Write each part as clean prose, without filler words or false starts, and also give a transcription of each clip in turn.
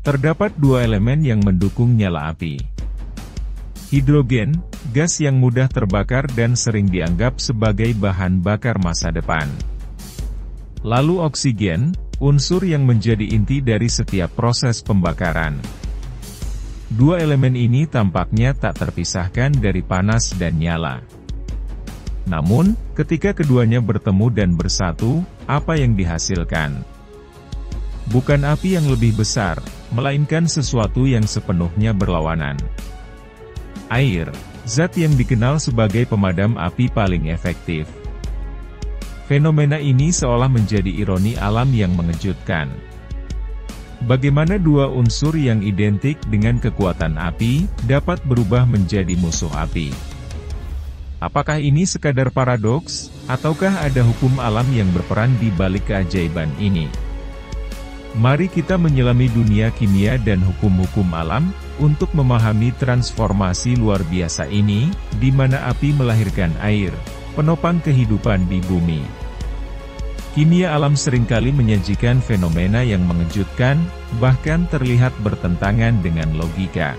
Terdapat dua elemen yang mendukung nyala api. Hidrogen, gas yang mudah terbakar dan sering dianggap sebagai bahan bakar masa depan. Lalu oksigen, unsur yang menjadi inti dari setiap proses pembakaran. Dua elemen ini tampaknya tak terpisahkan dari panas dan nyala. Namun, ketika keduanya bertemu dan bersatu, apa yang dihasilkan? Bukan api yang lebih besar, melainkan sesuatu yang sepenuhnya berlawanan. Air, zat yang dikenal sebagai pemadam api paling efektif. Fenomena ini seolah menjadi ironi alam yang mengejutkan. Bagaimana dua unsur yang identik dengan kekuatan api, dapat berubah menjadi musuh api? Apakah ini sekadar paradoks, ataukah ada hukum alam yang berperan di balik keajaiban ini? Mari kita menyelami dunia kimia dan hukum-hukum alam, untuk memahami transformasi luar biasa ini, di mana api melahirkan air, penopang kehidupan di bumi. Kimia alam seringkali menyajikan fenomena yang mengejutkan, bahkan terlihat bertentangan dengan logika.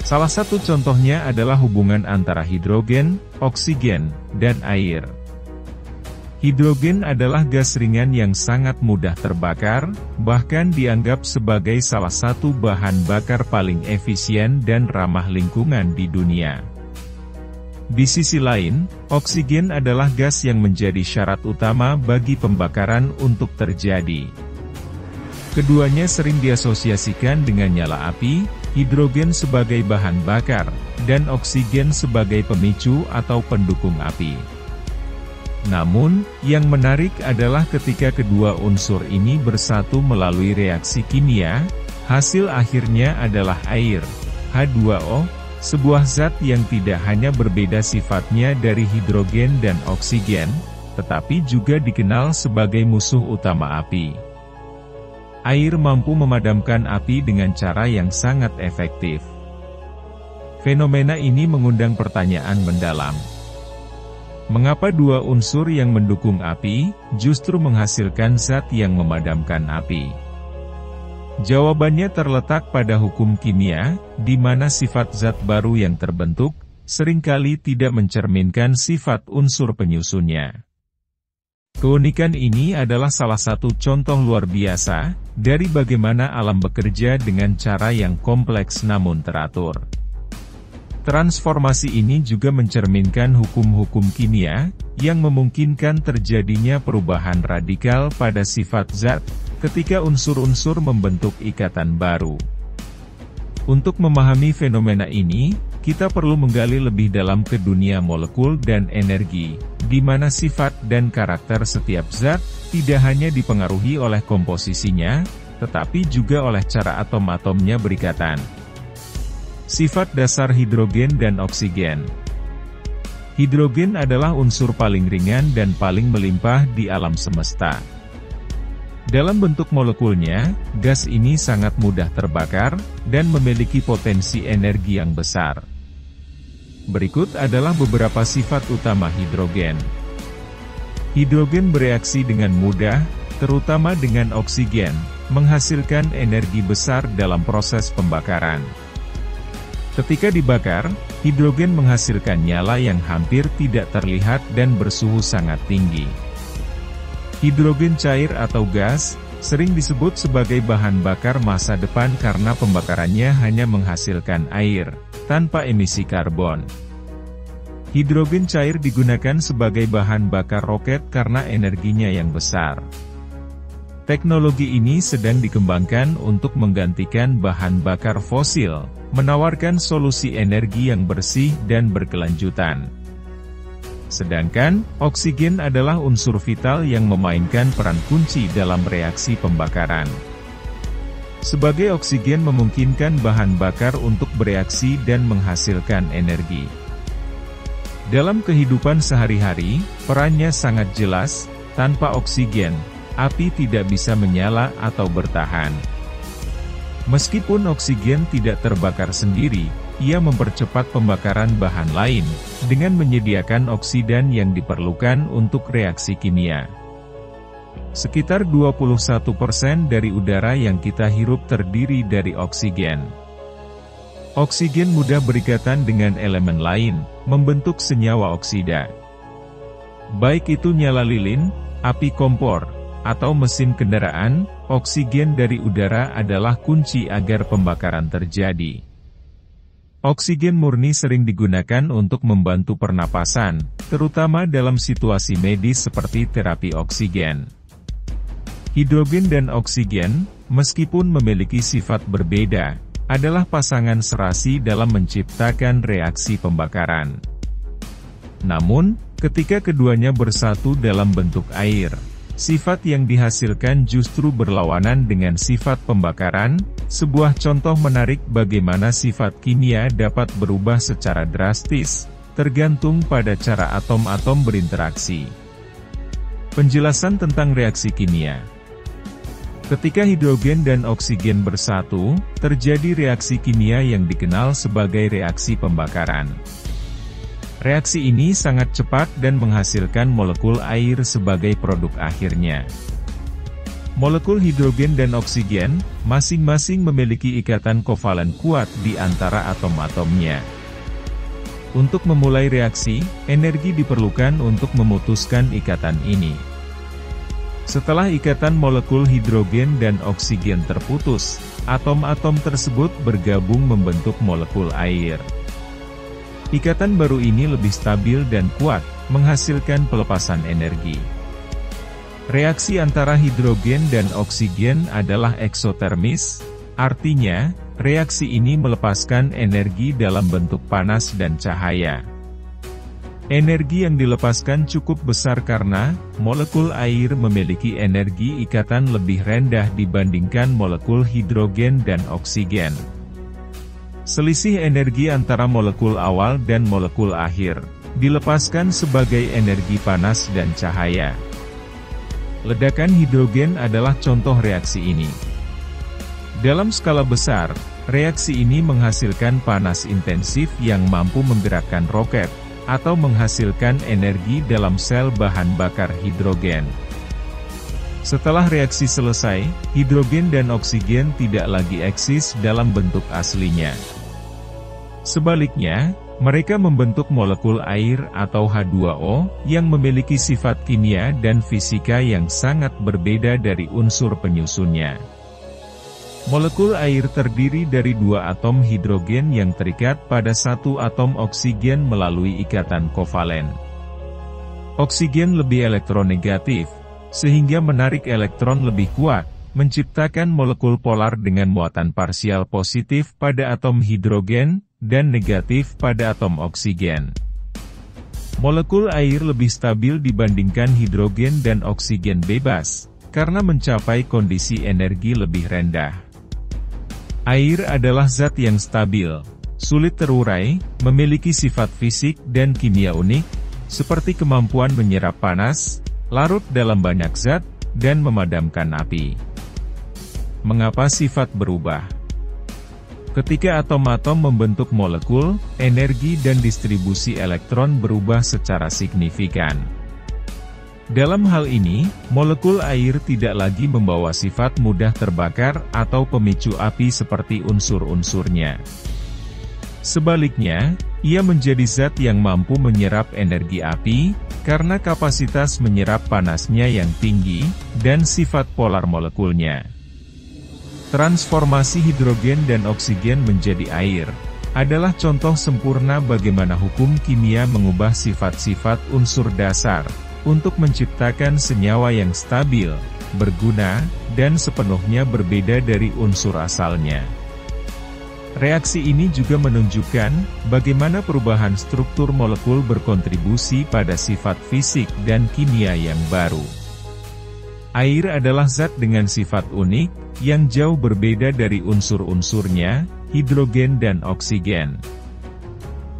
Salah satu contohnya adalah hubungan antara hidrogen, oksigen, dan air. Hidrogen adalah gas ringan yang sangat mudah terbakar, bahkan dianggap sebagai salah satu bahan bakar paling efisien dan ramah lingkungan di dunia. Di sisi lain, oksigen adalah gas yang menjadi syarat utama bagi pembakaran untuk terjadi. Keduanya sering diasosiasikan dengan nyala api, hidrogen sebagai bahan bakar, dan oksigen sebagai pemicu atau pendukung api. Namun, yang menarik adalah ketika kedua unsur ini bersatu melalui reaksi kimia, hasil akhirnya adalah air, H2O, sebuah zat yang tidak hanya berbeda sifatnya dari hidrogen dan oksigen, tetapi juga dikenal sebagai musuh utama api. Air mampu memadamkan api dengan cara yang sangat efektif. Fenomena ini mengundang pertanyaan mendalam. Mengapa dua unsur yang mendukung api, justru menghasilkan zat yang memadamkan api? Jawabannya terletak pada hukum kimia, di mana sifat zat baru yang terbentuk, seringkali tidak mencerminkan sifat unsur penyusunnya. Keunikan ini adalah salah satu contoh luar biasa, dari bagaimana alam bekerja dengan cara yang kompleks namun teratur. Transformasi ini juga mencerminkan hukum-hukum kimia, yang memungkinkan terjadinya perubahan radikal pada sifat zat, ketika unsur-unsur membentuk ikatan baru. Untuk memahami fenomena ini, kita perlu menggali lebih dalam ke dunia molekul dan energi, di mana sifat dan karakter setiap zat, tidak hanya dipengaruhi oleh komposisinya, tetapi juga oleh cara atom-atomnya berikatan. Sifat dasar hidrogen dan oksigen. Hidrogen adalah unsur paling ringan dan paling melimpah di alam semesta. Dalam bentuk molekulnya, gas ini sangat mudah terbakar, dan memiliki potensi energi yang besar. Berikut adalah beberapa sifat utama hidrogen. Hidrogen bereaksi dengan mudah, terutama dengan oksigen, menghasilkan energi besar dalam proses pembakaran. Ketika dibakar, hidrogen menghasilkan nyala yang hampir tidak terlihat dan bersuhu sangat tinggi. Hidrogen cair atau gas, sering disebut sebagai bahan bakar masa depan karena pembakarannya hanya menghasilkan air, tanpa emisi karbon. Hidrogen cair digunakan sebagai bahan bakar roket karena energinya yang besar. Teknologi ini sedang dikembangkan untuk menggantikan bahan bakar fosil, menawarkan solusi energi yang bersih dan berkelanjutan. Sedangkan, oksigen adalah unsur vital yang memainkan peran kunci dalam reaksi pembakaran. Sebagai oksigen memungkinkan bahan bakar untuk bereaksi dan menghasilkan energi. Dalam kehidupan sehari-hari, perannya sangat jelas, tanpa oksigen, api tidak bisa menyala atau bertahan. Meskipun oksigen tidak terbakar sendiri, ia mempercepat pembakaran bahan lain, dengan menyediakan oksidan yang diperlukan untuk reaksi kimia. Sekitar 21% dari udara yang kita hirup terdiri dari oksigen. Oksigen mudah berikatan dengan elemen lain, membentuk senyawa oksida. Baik itu nyala lilin, api kompor, atau mesin kendaraan, oksigen dari udara adalah kunci agar pembakaran terjadi. Oksigen murni sering digunakan untuk membantu pernapasan, terutama dalam situasi medis seperti terapi oksigen. Hidrogen dan oksigen, meskipun memiliki sifat berbeda, adalah pasangan serasi dalam menciptakan reaksi pembakaran. Namun, ketika keduanya bersatu dalam bentuk air, sifat yang dihasilkan justru berlawanan dengan sifat pembakaran. Sebuah contoh menarik bagaimana sifat kimia dapat berubah secara drastis, tergantung pada cara atom-atom berinteraksi. Penjelasan tentang reaksi kimia. Ketika hidrogen dan oksigen bersatu, terjadi reaksi kimia yang dikenal sebagai reaksi pembakaran. Reaksi ini sangat cepat dan menghasilkan molekul air sebagai produk akhirnya. Molekul hidrogen dan oksigen, masing-masing memiliki ikatan kovalen kuat di antara atom-atomnya. Untuk memulai reaksi, energi diperlukan untuk memutuskan ikatan ini. Setelah ikatan molekul hidrogen dan oksigen terputus, atom-atom tersebut bergabung membentuk molekul air. Ikatan baru ini lebih stabil dan kuat, menghasilkan pelepasan energi. Reaksi antara hidrogen dan oksigen adalah eksotermis, artinya, reaksi ini melepaskan energi dalam bentuk panas dan cahaya. Energi yang dilepaskan cukup besar karena molekul air memiliki energi ikatan lebih rendah dibandingkan molekul hidrogen dan oksigen. Selisih energi antara molekul awal dan molekul akhir dilepaskan sebagai energi panas dan cahaya. Ledakan hidrogen adalah contoh reaksi ini. Dalam skala besar, reaksi ini menghasilkan panas intensif yang mampu menggerakkan roket, atau menghasilkan energi dalam sel bahan bakar hidrogen. Setelah reaksi selesai, hidrogen dan oksigen tidak lagi eksis dalam bentuk aslinya. Sebaliknya, mereka membentuk molekul air atau H2O, yang memiliki sifat kimia dan fisika yang sangat berbeda dari unsur penyusunnya. Molekul air terdiri dari dua atom hidrogen yang terikat pada satu atom oksigen melalui ikatan kovalen. Oksigen lebih elektronegatif, sehingga menarik elektron lebih kuat, menciptakan molekul polar dengan muatan parsial positif pada atom hidrogen, dan negatif pada atom oksigen. Molekul air lebih stabil dibandingkan hidrogen dan oksigen bebas, karena mencapai kondisi energi lebih rendah. Air adalah zat yang stabil, sulit terurai, memiliki sifat fisik dan kimia unik, seperti kemampuan menyerap panas, larut dalam banyak zat, dan memadamkan api. Mengapa sifat berubah? Ketika atom-atom membentuk molekul, energi dan distribusi elektron berubah secara signifikan. Dalam hal ini, molekul air tidak lagi membawa sifat mudah terbakar atau pemicu api seperti unsur-unsurnya. Sebaliknya, ia menjadi zat yang mampu menyerap energi api, karena kapasitas menyerap panasnya yang tinggi, dan sifat polar molekulnya. Transformasi hidrogen dan oksigen menjadi air, adalah contoh sempurna bagaimana hukum kimia mengubah sifat-sifat unsur dasar, untuk menciptakan senyawa yang stabil, berguna, dan sepenuhnya berbeda dari unsur asalnya. Reaksi ini juga menunjukkan bagaimana perubahan struktur molekul berkontribusi pada sifat fisik dan kimia yang baru. Air adalah zat dengan sifat unik, yang jauh berbeda dari unsur-unsurnya, hidrogen dan oksigen.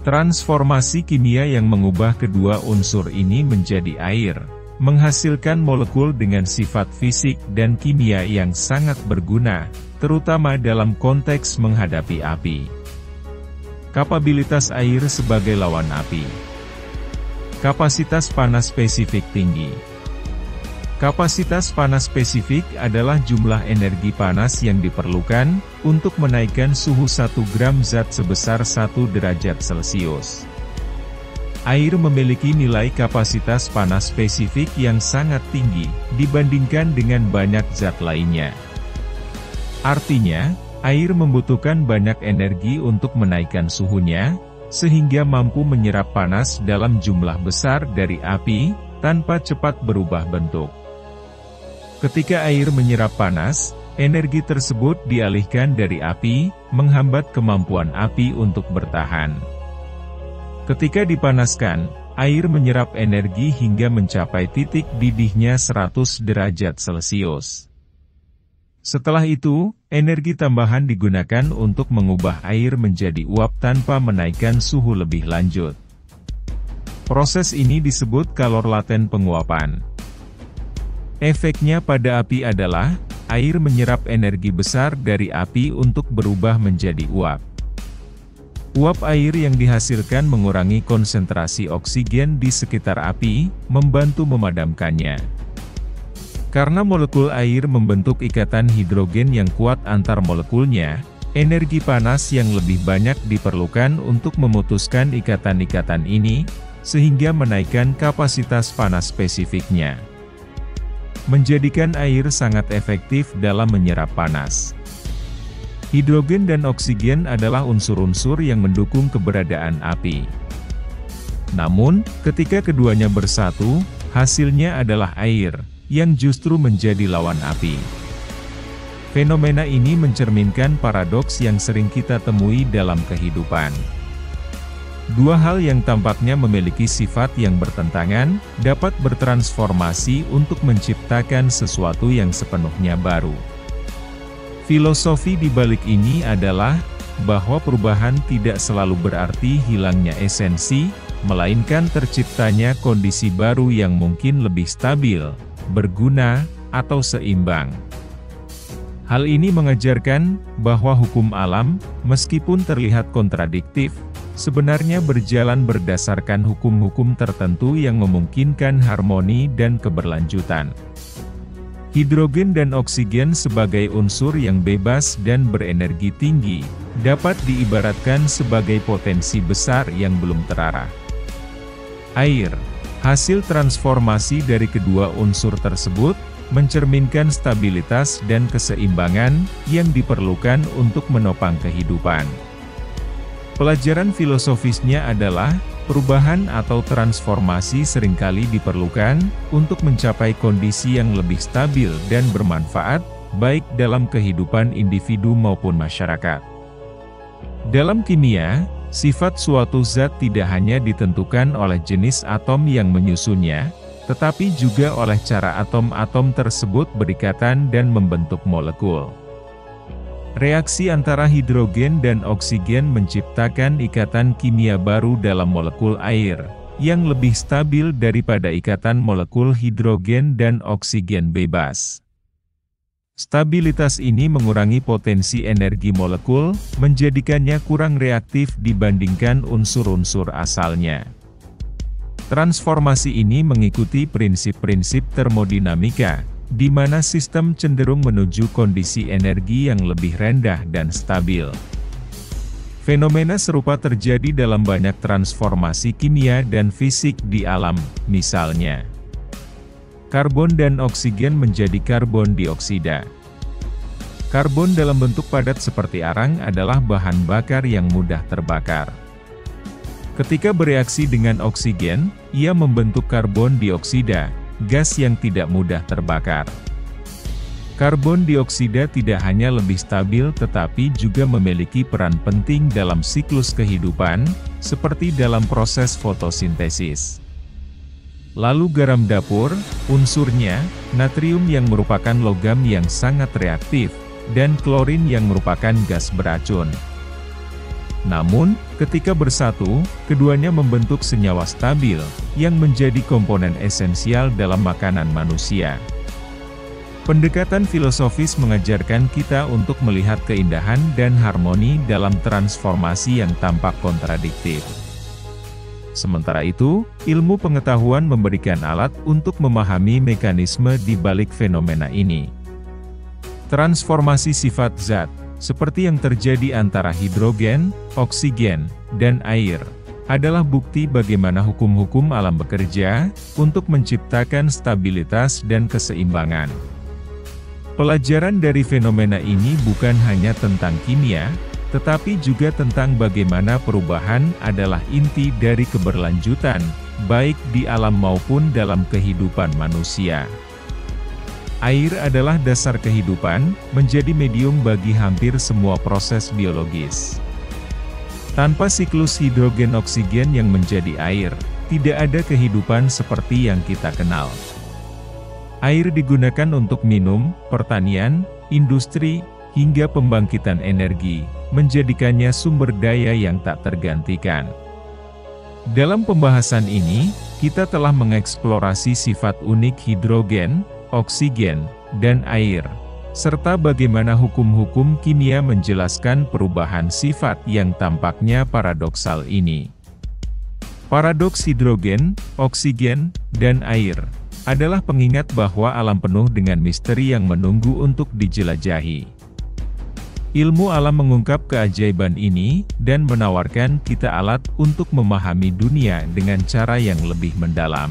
Transformasi kimia yang mengubah kedua unsur ini menjadi air, menghasilkan molekul dengan sifat fisik dan kimia yang sangat berguna, terutama dalam konteks menghadapi api. Kapabilitas air sebagai lawan api. Kapasitas panas spesifik tinggi. Kapasitas panas spesifik adalah jumlah energi panas yang diperlukan untuk menaikkan suhu 1 gram zat sebesar 1 derajat Celcius. Air memiliki nilai kapasitas panas spesifik yang sangat tinggi dibandingkan dengan banyak zat lainnya. Artinya, air membutuhkan banyak energi untuk menaikkan suhunya, sehingga mampu menyerap panas dalam jumlah besar dari api, tanpa cepat berubah bentuk. Ketika air menyerap panas, energi tersebut dialihkan dari api, menghambat kemampuan api untuk bertahan. Ketika dipanaskan, air menyerap energi hingga mencapai titik didihnya 100 derajat Celcius. Setelah itu, energi tambahan digunakan untuk mengubah air menjadi uap tanpa menaikkan suhu lebih lanjut. Proses ini disebut kalor laten penguapan. Efeknya pada api adalah, air menyerap energi besar dari api untuk berubah menjadi uap. Uap air yang dihasilkan mengurangi konsentrasi oksigen di sekitar api, membantu memadamkannya. Karena molekul air membentuk ikatan hidrogen yang kuat antar molekulnya, energi panas yang lebih banyak diperlukan untuk memutuskan ikatan-ikatan ini, sehingga menaikkan kapasitas panas spesifiknya. Menjadikan air sangat efektif dalam menyerap panas. Hidrogen dan oksigen adalah unsur-unsur yang mendukung keberadaan api. Namun, ketika keduanya bersatu, hasilnya adalah air, yang justru menjadi lawan api. Fenomena ini mencerminkan paradoks yang sering kita temui dalam kehidupan. Dua hal yang tampaknya memiliki sifat yang bertentangan, dapat bertransformasi untuk menciptakan sesuatu yang sepenuhnya baru. Filosofi di balik ini adalah, bahwa perubahan tidak selalu berarti hilangnya esensi, melainkan terciptanya kondisi baru yang mungkin lebih stabil, berguna, atau seimbang. Hal ini mengajarkan, bahwa hukum alam, meskipun terlihat kontradiktif, sebenarnya berjalan berdasarkan hukum-hukum tertentu yang memungkinkan harmoni dan keberlanjutan. Hidrogen dan oksigen sebagai unsur yang bebas dan berenergi tinggi, dapat diibaratkan sebagai potensi besar yang belum terarah. Air, hasil transformasi dari kedua unsur tersebut, mencerminkan stabilitas dan keseimbangan yang diperlukan untuk menopang kehidupan. Pelajaran filosofisnya adalah, perubahan atau transformasi seringkali diperlukan untuk mencapai kondisi yang lebih stabil dan bermanfaat, baik dalam kehidupan individu maupun masyarakat. Dalam kimia, sifat suatu zat tidak hanya ditentukan oleh jenis atom yang menyusunnya, tetapi juga oleh cara atom-atom tersebut berikatan dan membentuk molekul. Reaksi antara hidrogen dan oksigen menciptakan ikatan kimia baru dalam molekul air, yang lebih stabil daripada ikatan molekul hidrogen dan oksigen bebas. Stabilitas ini mengurangi potensi energi molekul, menjadikannya kurang reaktif dibandingkan unsur-unsur asalnya. Transformasi ini mengikuti prinsip-prinsip termodinamika, di mana sistem cenderung menuju kondisi energi yang lebih rendah dan stabil. Fenomena serupa terjadi dalam banyak transformasi kimia dan fisik di alam, misalnya karbon dan oksigen menjadi karbon dioksida. Karbon dalam bentuk padat seperti arang adalah bahan bakar yang mudah terbakar. Ketika bereaksi dengan oksigen, ia membentuk karbon dioksida, gas yang tidak mudah terbakar. Karbon dioksida tidak hanya lebih stabil tetapi juga memiliki peran penting dalam siklus kehidupan, seperti dalam proses fotosintesis. Lalu garam dapur, unsurnya, natrium yang merupakan logam yang sangat reaktif, dan klorin yang merupakan gas beracun. Namun, ketika bersatu, keduanya membentuk senyawa stabil, yang menjadi komponen esensial dalam makanan manusia. Pendekatan filosofis mengajarkan kita untuk melihat keindahan dan harmoni dalam transformasi yang tampak kontradiktif. Sementara itu, ilmu pengetahuan memberikan alat untuk memahami mekanisme di balik fenomena ini. Transformasi sifat zat, seperti yang terjadi antara hidrogen, oksigen, dan air, adalah bukti bagaimana hukum-hukum alam bekerja untuk menciptakan stabilitas dan keseimbangan. Pelajaran dari fenomena ini bukan hanya tentang kimia, tetapi juga tentang bagaimana perubahan adalah inti dari keberlanjutan, baik di alam maupun dalam kehidupan manusia. Air adalah dasar kehidupan, menjadi medium bagi hampir semua proses biologis. Tanpa siklus hidrogen-oksigen yang menjadi air, tidak ada kehidupan seperti yang kita kenal. Air digunakan untuk minum, pertanian, industri, hingga pembangkitan energi, menjadikannya sumber daya yang tak tergantikan. Dalam pembahasan ini, kita telah mengeksplorasi sifat unik hidrogen, oksigen, dan air, serta bagaimana hukum-hukum kimia menjelaskan perubahan sifat yang tampaknya paradoksal ini. Paradoks hidrogen, oksigen, dan air adalah pengingat bahwa alam penuh dengan misteri yang menunggu untuk dijelajahi. Ilmu alam mengungkap keajaiban ini, dan menawarkan kita alat untuk memahami dunia dengan cara yang lebih mendalam.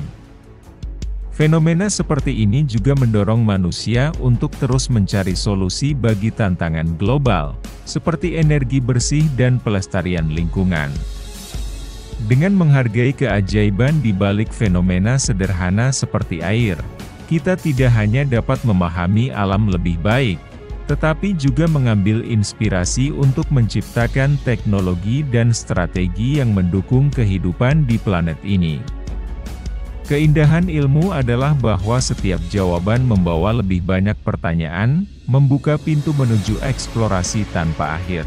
Fenomena seperti ini juga mendorong manusia untuk terus mencari solusi bagi tantangan global, seperti energi bersih dan pelestarian lingkungan. Dengan menghargai keajaiban di balik fenomena sederhana seperti air, kita tidak hanya dapat memahami alam lebih baik, tetapi juga mengambil inspirasi untuk menciptakan teknologi dan strategi yang mendukung kehidupan di planet ini. Keindahan ilmu adalah bahwa setiap jawaban membawa lebih banyak pertanyaan, membuka pintu menuju eksplorasi tanpa akhir.